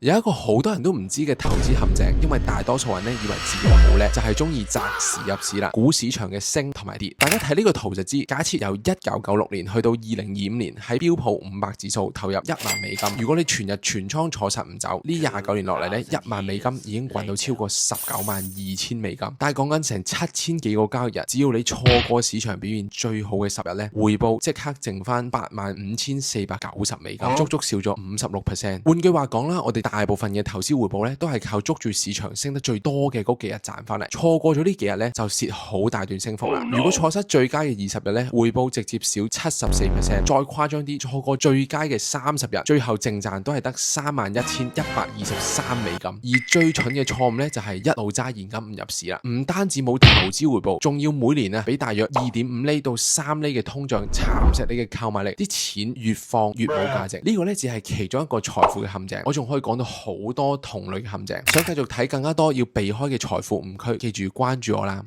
有一個好多人都唔知嘅投資陷阱，因為大多數人咧以為自己好叻，就係中意擇時入市啦。股市場嘅升同埋跌，大家睇呢個圖就知。假設由1996年去到2025年，喺標普500指數投入1萬美金，如果你全日全倉坐實唔走，呢29年落嚟咧，1萬美金已經滾到超過192000美金。但係講緊成7000幾個交易日，只要你錯過市場表現最好嘅10日咧，回報即刻剩翻85490美金，足足少咗56%。換句話講啦，我哋大部分嘅投資回報咧，都係靠捉住市場升得最多嘅嗰幾日賺翻嚟，錯過咗呢幾日咧，就蝕好大段升幅啦。如果錯失最佳嘅20日咧，回報直接少74%，再誇張啲，錯過最佳嘅30日，最後淨賺都係得31123美金。而最蠢嘅錯誤咧，就係一路揸現金唔入市啦，唔單止冇投資回報，仲要每年啊俾大約2.5厘到3厘嘅通脹蠶食你嘅購買力，啲錢越放越冇價值。呢個咧只係其中一個財富嘅陷阱，我仲可以講到好多同類嘅陷阱。想繼續睇更加多要避開嘅財富誤區，記住關注我啦。